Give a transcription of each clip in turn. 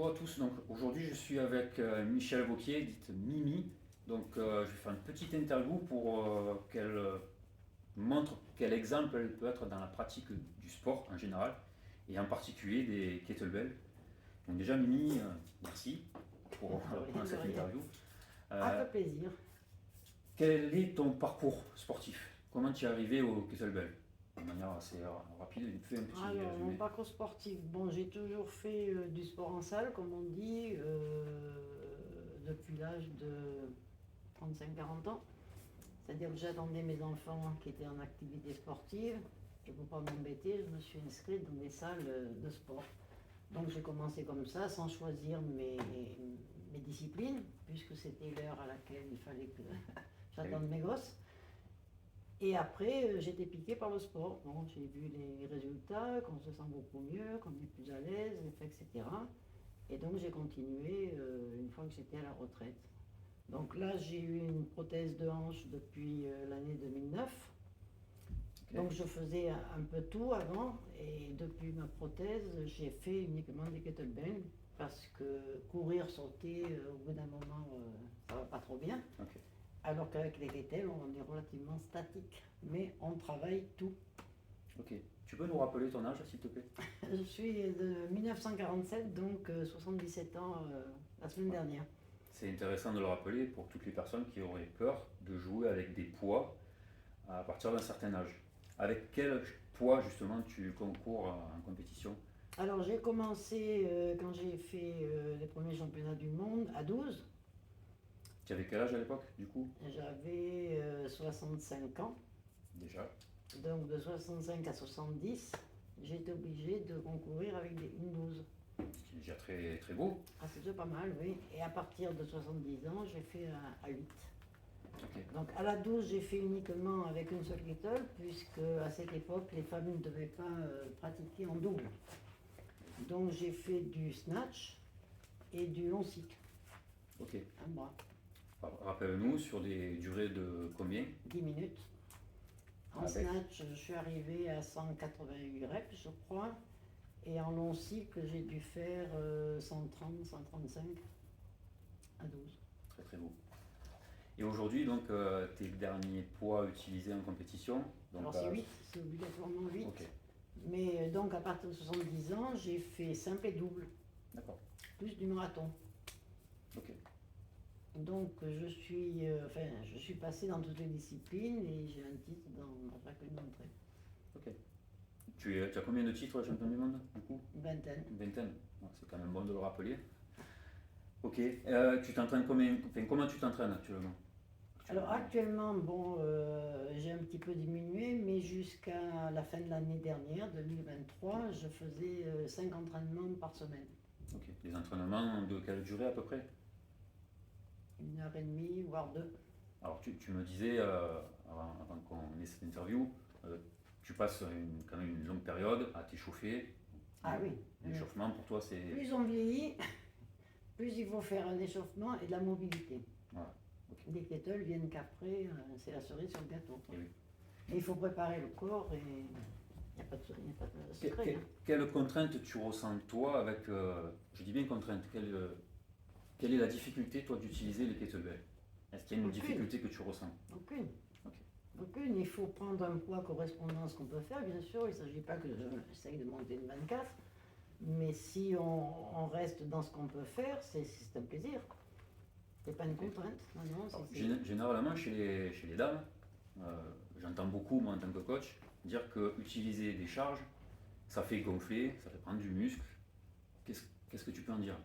bonjour à tous. Donc aujourd'hui je suis avec Michel Vauquier, dite Mimi. Donc je vais faire une petite interview pour qu'elle montre quel exemple elle peut être dans la pratique du sport en général et en particulier des kettlebells. Donc déjà Mimi, merci pour prendre cette interview. Avec plaisir. Quel est ton parcours sportif? Comment tu es arrivé au kettlebell? De manière assez rapide, fais un petit Alors, mon résumé. parcours sportif, bon, j'ai toujours fait du sport en salle, comme on dit, depuis l'âge de 35-40 ans. C'est-à-dire que j'attendais mes enfants qui étaient en activité sportive, et pour pas m'embêter, je me suis inscrite dans des salles de sport. Donc j'ai commencé comme ça, sans choisir mes disciplines, puisque c'était l'heure à laquelle il fallait que j'attende mes gosses. Et après, j'étais piquée par le sport. Bon, j'ai vu les résultats, qu'on se sent beaucoup mieux, qu'on est plus à l'aise, etc. Et donc j'ai continué une fois que j'étais à la retraite. Donc là, j'ai eu une prothèse de hanche depuis l'année 2009. Ok. Donc je faisais un peu tout avant, et depuis ma prothèse, j'ai fait uniquement des kettlebells parce que courir, sauter, au bout d'un moment, ça va pas trop bien. Ok. Alors qu'avec les kettles, on est relativement statique, mais on travaille tout. Ok. Tu peux nous rappeler ton âge, s'il te plaît? Je suis de 1947, donc 77 ans la semaine dernière. C'est intéressant de le rappeler pour toutes les personnes qui auraient peur de jouer avec des poids à partir d'un certain âge. Avec quel poids justement tu concours en compétition? Alors j'ai commencé quand j'ai fait les premiers championnats du monde à 12. Tu avais quel âge à l'époque du coup? J'avais 65 ans. Déjà. Donc de 65 à 70, j'ai été obligée de concourir avec une 12. C'est déjà très, très beau. Ah, c'est déjà pas mal, oui. Et à partir de 70 ans, j'ai fait à 8. Ok. Donc à la 12, j'ai fait uniquement avec une seule kettle, puisque à cette époque, les femmes ne devaient pas pratiquer en double. Donc j'ai fait du snatch et du long cycle, Ok. un bras, Rappelle-nous sur des durées de combien? 10 minutes. En Avec. snatch, je suis arrivée à 188 reps, je crois. Et en long cycle, j'ai dû faire 130, 135 à 12. Très très beau. Et aujourd'hui, donc, tes derniers poids utilisés en compétition? Donc, Alors c'est 8, c'est obligatoirement 8. Ok. Mais donc à partir de 70 ans, j'ai fait simple et double, D'accord. plus du marathon. Ok. Donc je suis passée dans toutes les disciplines et j'ai un titre dans chacune d'entre elles. Ok. Tu as combien de titres champion du monde du coup? Une vingtaine. Une vingtaine. Ouais, c'est quand même bon de le rappeler. Ok. Tu t'entraînes comment tu t'entraînes actuellement? Alors actuellement, bon, j'ai un petit peu diminué, mais jusqu'à la fin de l'année dernière, 2023, je faisais 5 entraînements par semaine. Ok. Les entraînements de quelle durée à peu près? 1 heure et demie, voire 2. Alors tu me disais avant qu'on ait cette interview, tu passes quand même une longue période à t'échauffer. Ah oui. L'échauffement pour toi c'est. Plus on vieillit, plus il faut faire un échauffement et de la mobilité. Voilà. Ok. Les kettles viennent qu'après, c'est la cerise sur le gâteau. Et oui. Et il faut préparer le corps et il n'y a pas de secret. Hein. Quelle contrainte tu ressens toi avec, je dis bien contrainte, quelle est la difficulté toi d'utiliser les kettlebells? Est-ce qu'il y a une Aucune. difficulté que tu ressens? Aucune. Ok. Aucune. Il faut prendre un poids correspondant à ce qu'on peut faire, bien sûr. Il ne s'agit pas que j'essaye de monter une 24. Mais si on reste dans ce qu'on peut faire, c'est un plaisir. C'est pas une contrainte. Non, non, Alors, c'est- généralement chez les dames, j'entends beaucoup moi en tant que coach dire que utiliser des charges, ça fait gonfler, ça fait prendre du muscle. Qu'est-ce que tu peux en dire?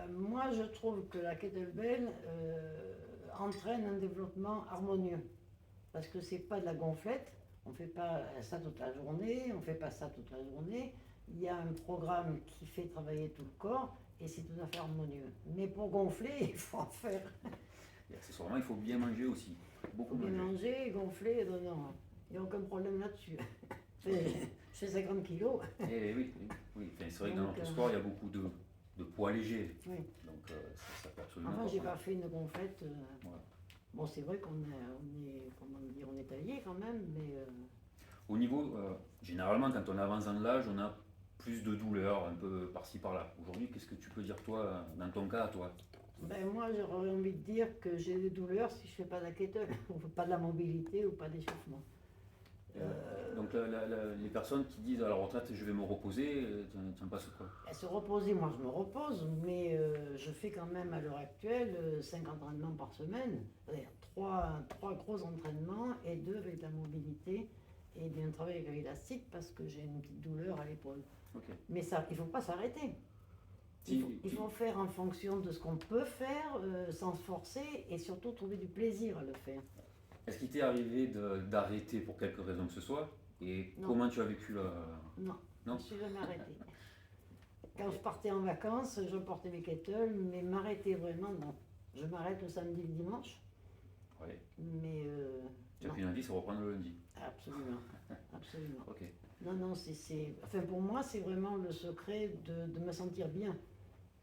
Moi, je trouve que la kettlebell entraîne un développement harmonieux. Parce que c'est pas de la gonflette, on fait pas ça toute la journée, on fait pas ça toute la journée. Il y a un programme qui fait travailler tout le corps et c'est tout à fait harmonieux. Mais pour gonfler, il faut en faire. Et accessoirement, il faut bien manger aussi. Il Beaucoup faut bien manger. manger, gonfler, non, non, il n'y a aucun problème là-dessus. Je fais 50 kilos. Et oui, oui, oui. Enfin, c'est vrai que dans Donc, notre sport, il y a beaucoup de poids légers. Oui. Donc ça peut absolument Enfin, pas j'ai prendre. pas fait une gonflette. Voilà. Bon, c'est vrai comment dire, on est taillé quand même, mais Au niveau, généralement, quand on avance dans l'âge, on a plus de douleur, un peu par-ci par-là. Aujourd'hui, qu'est-ce que tu peux dire toi, dans ton cas, toi? Ben moi, j'aurais envie de dire que j'ai des douleurs si je fais pas de la kettle, ou pas de la mobilité ou pas d'échauffement. Donc les personnes qui disent à la retraite je vais me reposer, tu en passes quoi? Se reposer, moi je me repose, mais je fais quand même à l'heure actuelle 5 entraînements par semaine, c'est-à-dire 3 gros entraînements et 2 avec de la mobilité et bien travail avec l'élastique parce que j'ai une petite douleur à l'épaule. Ok. Mais ça, il ne faut pas s'arrêter. Si- Il faut faire en fonction de ce qu'on peut faire, sans se forcer et surtout trouver du plaisir à le faire. Est-ce qu'il t'est arrivé d'arrêter pour quelque raison que ce soit? Et Non. comment tu as vécu la... Non, Non. je ne suis jamais arrêtée. Quand je partais en vacances, je portais mes kettles, mais m'arrêter vraiment, non. Je m'arrête le samedi et le dimanche, Ouais. mais Tu as non, pris lundi, c'est reprendre le lundi. absolument, absolument. Ok. Non, non, enfin pour moi, c'est vraiment le secret de me sentir bien.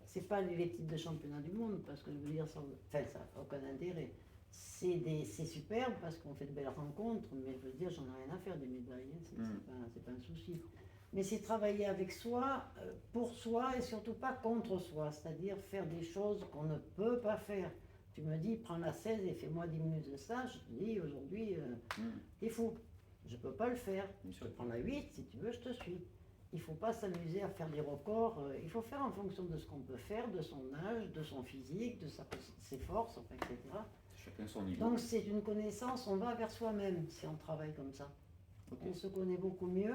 C'est pas les titres de championnat du monde, parce que je veux dire, ça n'a aucun intérêt. C'est superbe parce qu'on fait de belles rencontres, mais je veux dire, j'en ai rien à faire des médailles, hein, c'est pas un souci. Mais c'est travailler avec soi, pour soi et surtout pas contre soi, c'est-à-dire faire des choses qu'on ne peut pas faire. Tu me dis, prends la 16 et fais-moi 10 minutes de ça, je te dis, aujourd'hui, t'es fou. Je peux pas le faire. Bien Je sûr. te prends la 8, si tu veux, je te suis. Il faut pas s'amuser à faire des records, il faut faire en fonction de ce qu'on peut faire, de son âge, de son physique, de ses forces, enfin, etc. Chacun son niveau. Donc c'est une connaissance, on va vers soi-même si on travaille comme ça. Ok. On se connaît beaucoup mieux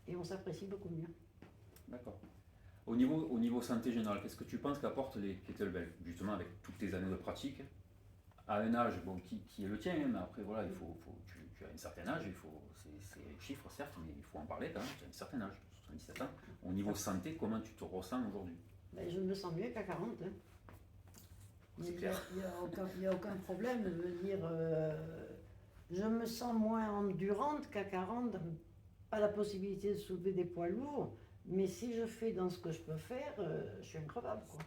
et on s'apprécie beaucoup mieux. D'accord. Au niveau santé générale, qu'est-ce que tu penses qu'apportent les kettlebells, justement avec toutes tes années de pratique, à un âge bon, qui est le tien, hein, mais après voilà, tu as un certain âge, c'est un chiffre certes, mais il faut en parler quand même, tu as un certain âge, 77 ans. Au niveau santé, comment tu te ressens aujourd'hui? Ben, je me sens mieux qu'à 40. Hein. C'est Il clair. n'y a aucun problème, je veux dire, je me sens moins endurante qu'à 40, pas la possibilité de soulever des poids lourds, mais si je fais dans ce que je peux faire, je suis increvable, quoi.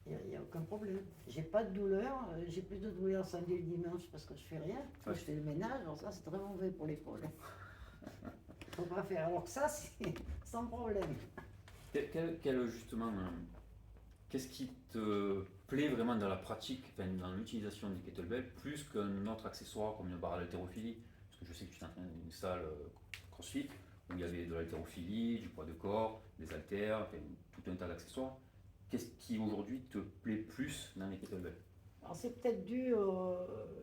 Il n'y a aucun problème. J'ai pas de douleur, j'ai plus de douleur samedi et le dimanche parce que je fais rien, parce que je fais le ménage, alors ça c'est très mauvais pour l'épaule. Faut pas faire, alors que ça c'est sans problème. Justement, qu'est-ce qui te plaît vraiment dans la pratique, enfin, dans l'utilisation des kettlebells, plus qu'un autre accessoire comme une barre d'haltérophilie? Parce que je sais que tu t'entraînes dans une salle CrossFit où il y avait de l'haltérophilie, du poids de corps, des haltères, enfin, tout un tas d'accessoires. Qu'est-ce qui aujourd'hui te plaît plus dans les kettlebells? Alors c'est peut-être dû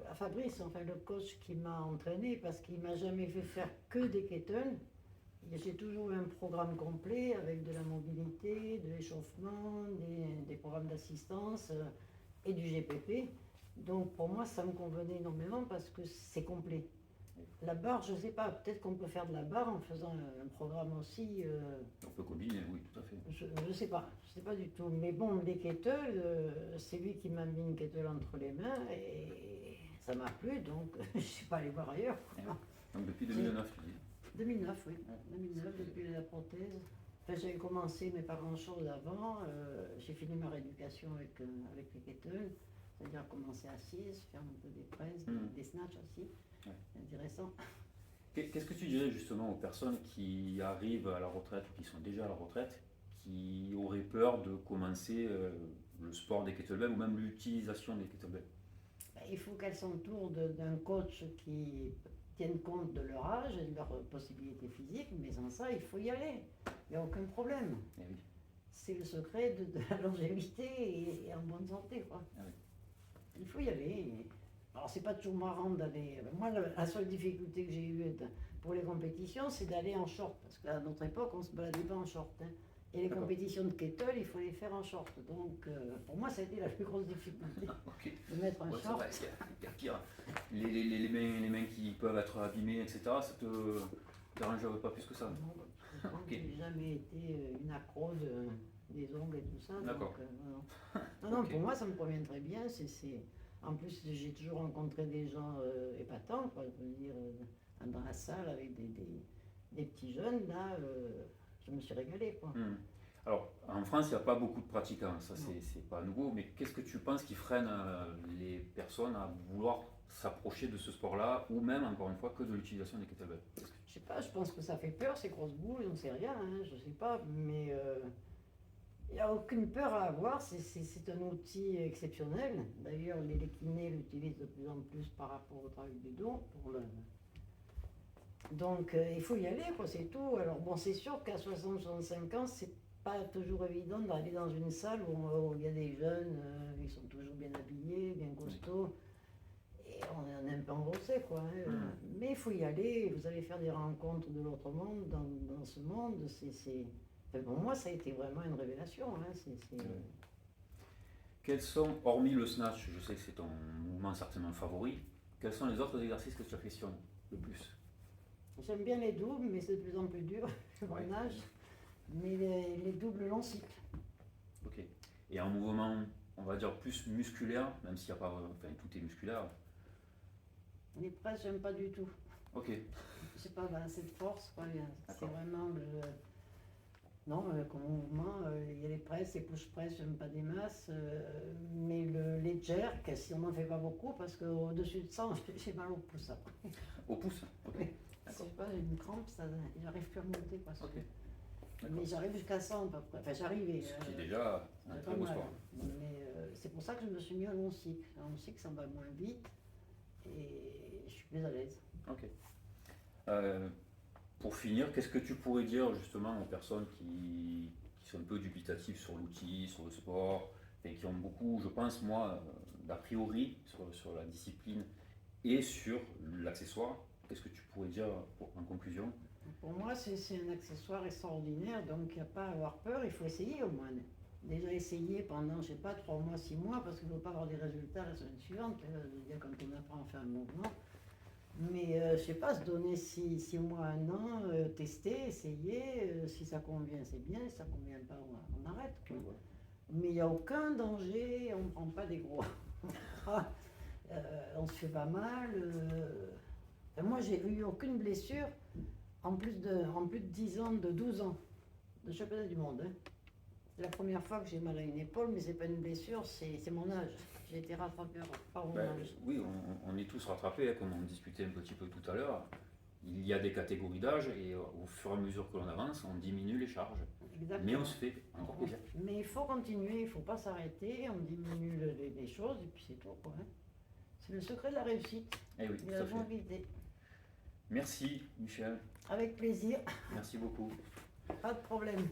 à Fabrice, enfin le coach qui m'a entraîné, parce qu'il m'a jamais fait faire que des kettles. Et j'ai toujours eu un programme complet avec de la mobilité, de l'échauffement, des programmes d'assistance et du GPP. Donc pour moi ça me convenait énormément parce que c'est complet. La barre, je ne sais pas, peut-être qu'on peut faire de la barre en faisant un programme aussi. On peut combiner, oui, tout à fait. Je ne sais pas du tout. Mais bon, les kettles, c'est lui qui m'a mis une kettle entre les mains et ça m'a plu, donc je ne suis pas allée voir ailleurs. Eh oui. Donc depuis 2009, tu dis? 2009, oui. 2009, depuis la prothèse. Enfin, j'avais commencé, mais pas grand-chose avant. J'ai fini ma rééducation avec les kettles, c'est-à-dire commencer assise, faire un peu des presses, des snatchs aussi. Ouais. C'est intéressant. Qu'est-ce que tu dirais justement aux personnes qui arrivent à la retraite ou qui sont déjà à la retraite, qui auraient peur de commencer le sport des kettlebells ou même l'utilisation des kettlebells? Ben, il faut qu'elles s'entourent d'un coach qui tienne compte de leur âge et de leurs possibilités physiques, mais sans ça, il faut y aller. Il n'y a aucun problème. Eh oui. C'est le secret de la longévité et en bonne santé, quoi. Ah oui. Il faut y aller. Alors, c'est pas toujours marrant d'aller. Moi, la seule difficulté que j'ai eue pour les compétitions, c'est d'aller en short. Parce qu'à notre époque, on ne se baladait pas en short. Hein. Et les D'accord. compétitions de kettle, il faut les faire en short. Donc, pour moi, ça a été la plus grosse difficulté Ok. de mettre un Ouais, ça short. va, il y a pire. Les mains qui peuvent être abîmées, etc., ça te dérange pas plus que ça? Non, je pense que j'ai jamais été une accro des ongles et tout ça. D'accord. Donc, non, Ok. pour moi, ça me convient très bien. En plus, j'ai toujours rencontré des gens épatants, quoi, je veux dire, dans la salle avec des petits jeunes. Là, je me suis régalée, quoi. Alors, en France, il n'y a pas beaucoup de pratiquants, ça Non. c'est pas nouveau, mais qu'est-ce que tu penses qui freine les personnes à vouloir s'approcher de ce sport-là, ou même, encore une fois, que de l'utilisation des kettlebells? Je sais pas, je pense que ça fait peur ces grosses boules, on sait rien, hein, je sais pas, mais il n'y a aucune peur à avoir, c'est un outil exceptionnel. D'ailleurs, les kinés l'utilisent de plus en plus par rapport au travail du dos. Donc il faut y aller, quoi, c'est tout. Alors bon, c'est sûr qu'à 60-65 ans, c'est pas toujours évident d'aller dans une salle où il y a des jeunes, ils sont toujours bien habillés, bien costauds. Et on est un peu engrossé, quoi, hein. Mais il faut y aller, vous allez faire des rencontres de l'autre monde, dans ce monde. Enfin, pour moi, ça a été vraiment une révélation, hein. Quels sont, hormis le snatch, je sais que c'est ton mouvement certainement favori, quels sont les autres exercices que tu affectionnes le plus? J'aime bien les doubles, mais c'est de plus en plus dur, Ouais. mon âge. Mais les doubles long cycle. Ok. Et un mouvement, on va dire plus musculaire, même s'il n'y a pas, enfin tout est musculaire. Les presses, j'aime pas du tout. Ok. Je sais pas, ben, cette force, quoi, c'est D'accord. vraiment le. Non, comme mouvement, il y a les presses, les push-press, j'aime pas des masses. Mais les jerks, si on n'en fait pas beaucoup, parce qu'au-dessus de ça, j'ai mal au pouce après. Au pouce? Ok. Je D'accord. sais pas, j'ai une crampe, j'arrive plus à remonter, quoi. Ok. Mais j'arrive jusqu'à 100 à peu près. Enfin, j'arrivais. Ce qui est déjà un c'est très pas beau mal. sport. Mais c'est pour ça que je me suis mis à long cycle. À long cycle, ça va moins vite et je suis plus à l'aise. Ok. Pour finir, qu'est-ce que tu pourrais dire justement aux personnes qui sont un peu dubitatives sur l'outil, sur le sport, et qui ont beaucoup, je pense moi, d'a priori sur la discipline et sur l'accessoire? Qu'est-ce que tu pourrais dire en conclusion? Pour moi, c'est un accessoire extraordinaire, donc il n'y a pas à avoir peur, il faut essayer au moins. Déjà essayer pendant, je sais pas, 3 mois, 6 mois, parce qu'il ne faut pas avoir des résultats la semaine suivante, je veux dire, quand on apprend à faire un mouvement. Mais je sais pas, se donner 6 mois, 1 an, tester, essayer, si ça convient, c'est bien, si ça convient pas, on arrête, quoi. Oui, voilà. Mais il n'y a aucun danger, on ne prend pas des gros. On se fait pas mal. Enfin, moi, j'ai eu aucune blessure en plus de 10 ans, de 12 ans de championnat du monde, hein. C'est la première fois que j'ai mal à une épaule, mais c'est pas une blessure, c'est mon âge. J'ai été rattrapé par mon Ben, âge. oui, on est tous rattrapés, hein, comme on discutait un petit peu tout à l'heure. Il y a des catégories d'âge et au fur et à mesure que l'on avance, on diminue les charges. Exactement. Mais on se fait encore plaisir. Mais il faut continuer, il ne faut pas s'arrêter, on diminue les choses et puis c'est tout, quoi, hein. C'est le secret de la réussite, Eh oui, de tout la à fait. longévité. Merci Michel, Avec plaisir, merci beaucoup. pas de problème.